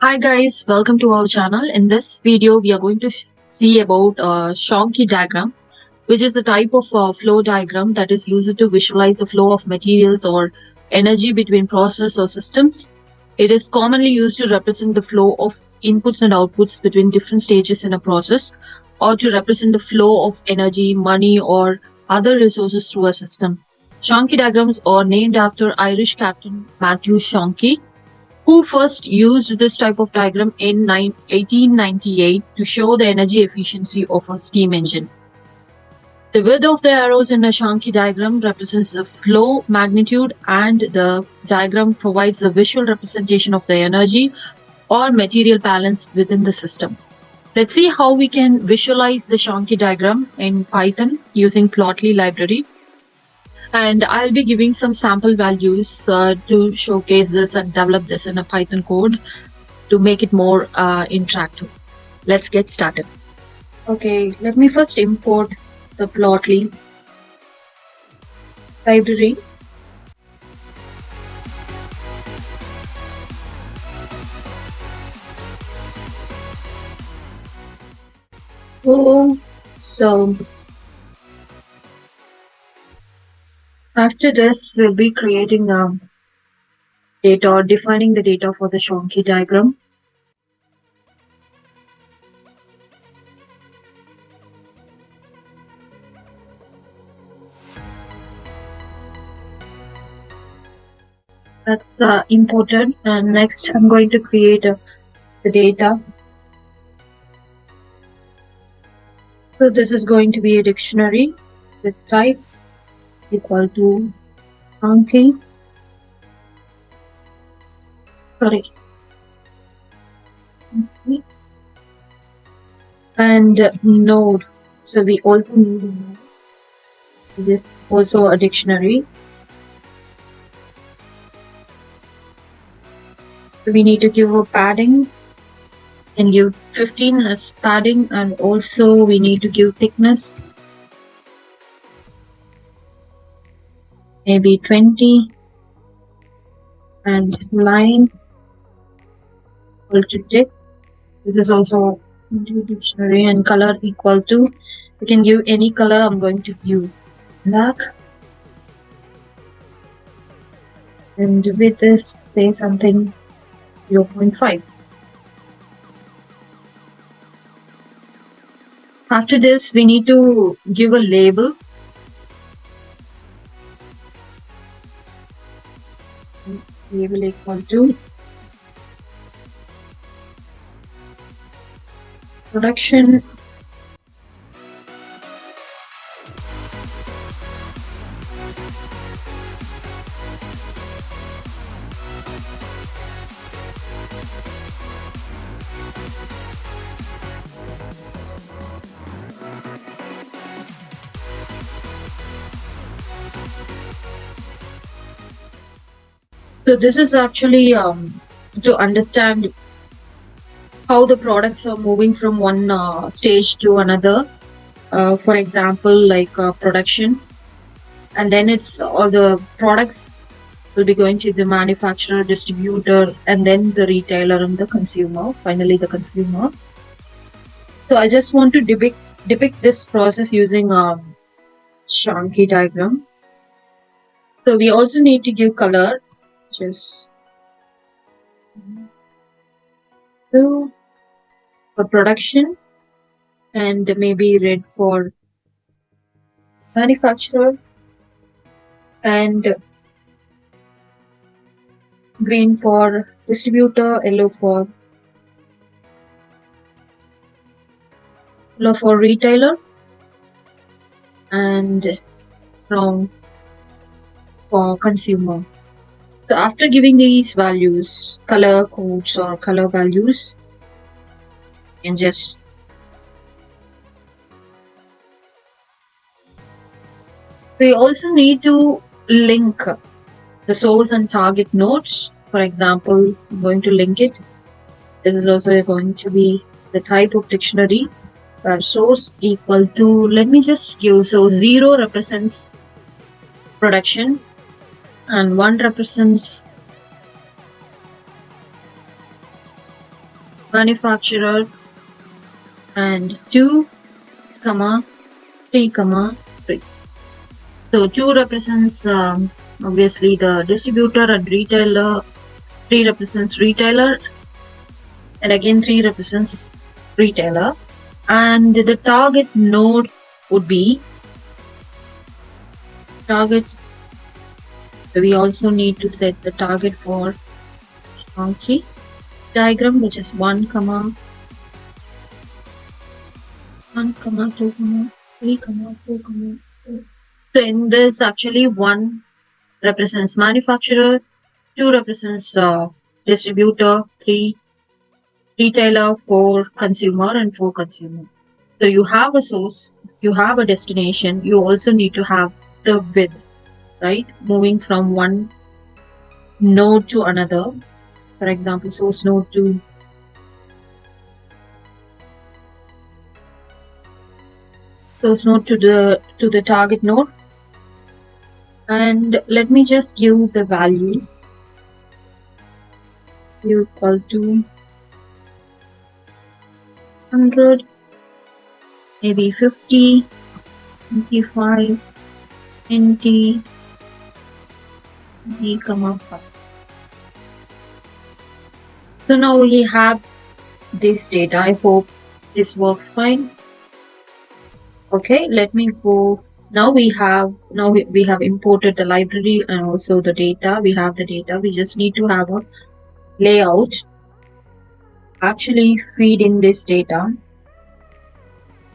Hi guys, welcome to our channel. In this video, we are going to see about Sankey diagram, which is a type of flow diagram that is used to visualize the flow of materials or energy between process or systems. It is commonly used to represent the flow of inputs and outputs between different stages in a process, or to represent the flow of energy, money, or other resources through a system. Sankey diagrams are named after Irish captain Matthew Sankey, who first used this type of diagram in 1898 to show the energy efficiency of a steam engine. The width of the arrows in a Sankey diagram represents the flow magnitude, and the diagram provides a visual representation of the energy or material balance within the system. Let's see how we can visualize the Sankey diagram in Python using Plotly library. And I'll be giving some sample values to showcase this and develop this in a Python code to make it more interactive. Let's get started. Okay, let me first import the Plotly library. So after this, we'll be creating data or defining the data for the Sankey diagram. That's important. And next, I'm going to create the data. So this is going to be a dictionary with type equal to Sankey. Sorry. And node. So we also need a node. This is also a dictionary. So we need to give a padding and give 15 as padding, and also we need to give thickness, maybe 20, and line equal to thick. This is also dictionary, and color equal to, you can give any color. I'm going to give black, and with this say something 0.5. After this, we need to give a label. Label equal to production So this is actually to understand how the products are moving from one stage to another. For example, like production, and then it's all the products will be going to the manufacturer, distributor, and then the retailer and the consumer. Finally, the consumer. So I just want to depict this process using a Sankey diagram. So we also need to give color, just blue for production, and maybe red for manufacturer, and green for distributor, yellow for retailer, and brown for consumer. So after giving these values, color codes or color values, and just we also need to link the source and target nodes. For example, I'm going to link it. This is also going to be the type of dictionary where source equal to, let me just give, so 0 represents production and 1 represents manufacturer, and 2, comma 3, comma 3. So 2 represents obviously the distributor and retailer, 3 represents retailer, and again 3 represents retailer. And the target node would be targets. We also need to set the target for Sankey diagram, which is 1, 2, 3, 4, 4. So in this, actually 1 represents manufacturer, 2 represents distributor, 3 retailer, 4 consumer, and 4 consumer. So you have a source, you have a destination, you also need to have the width, right? Moving from one node to another. For example, source node to the target node. And let me just give the value equal to 100, maybe 50, 25, 20, 5. So now we have this data. I hope this works fine. Okay, let me go. Now we have imported the library and also the data. We have the data. We just need to have a layout. Actually feed in this data.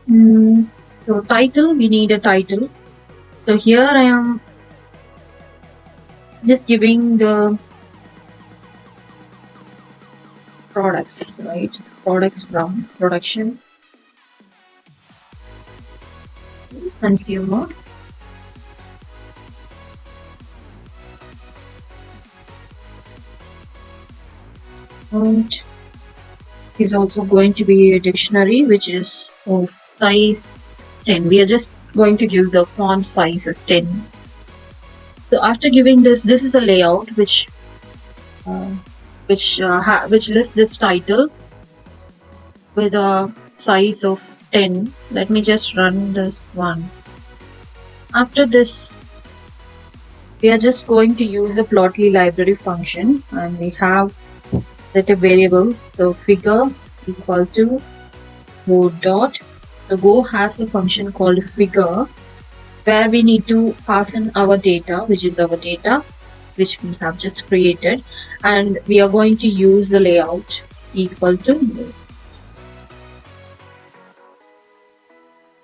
So title, we need a title. So here I am just giving the products, right? Products from production, consumer, and is also going to be a dictionary, which is of size 10. We are just going to give the font size as 10. So after giving this is a layout which lists this title with a size of 10. Let me just run this one. After this, we are just going to use a plotly library function, and we have set a variable. So figure equal to go dot. The go has a function called figure, where we need to pass in our data, which is our data, which we have just created, and we are going to use the layout equal to.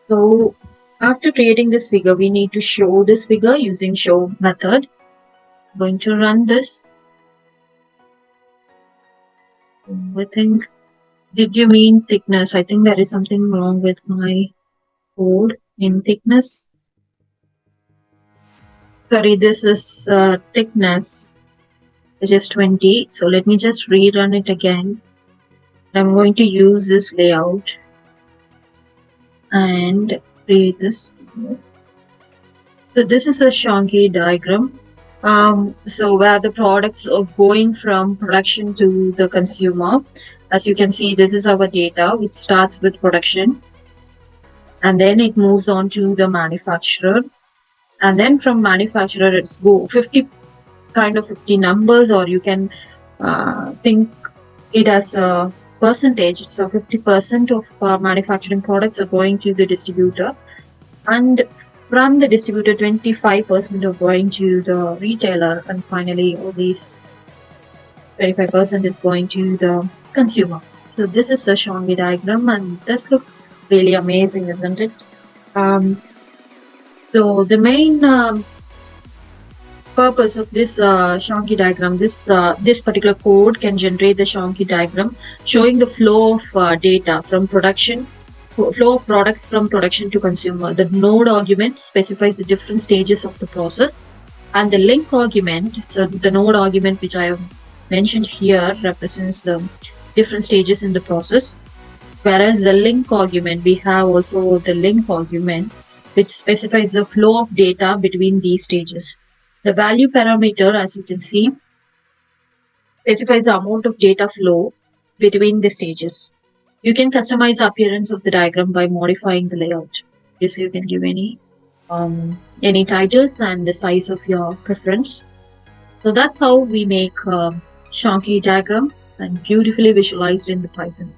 So after creating this figure, we need to show this figure using show method. I'm going to run this. I think, did you mean thickness? I think there is something wrong with my code in thickness. Sorry, this is thickness, which is 20. So let me just rerun it again. I'm going to use this layout and create this. So this is a Sankey diagram. So where the products are going from production to the consumer. As you can see, this is our data, which starts with production, and then it moves on to the manufacturer, and then from manufacturer it's go 50 numbers, or you can think it as a percentage. So 50% of manufacturing products are going to the distributor, and from the distributor 25% are going to the retailer, and finally all these 25% is going to the consumer. So this is a Sankey diagram, and this looks really amazing, isn't it? So the main purpose of this Sankey diagram, this particular code can generate the Sankey diagram showing the flow of data from production, flow of products from production to consumer. The node argument specifies the different stages of the process, and the link argument, so the node argument which I have mentioned here represents the different stages in the process, whereas the link argument, we have also the link argument which specifies the flow of data between these stages. The value parameter, as you can see, specifies the amount of data flow between the stages. You can customize the appearance of the diagram by modifying the layout. Yes, you can give any titles and the size of your preference. So that's how we make Shonky diagram and beautifully visualized in the Python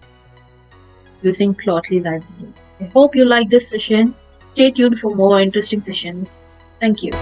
using Plotly library. I hope you like this session. Stay tuned for more interesting sessions. Thank you.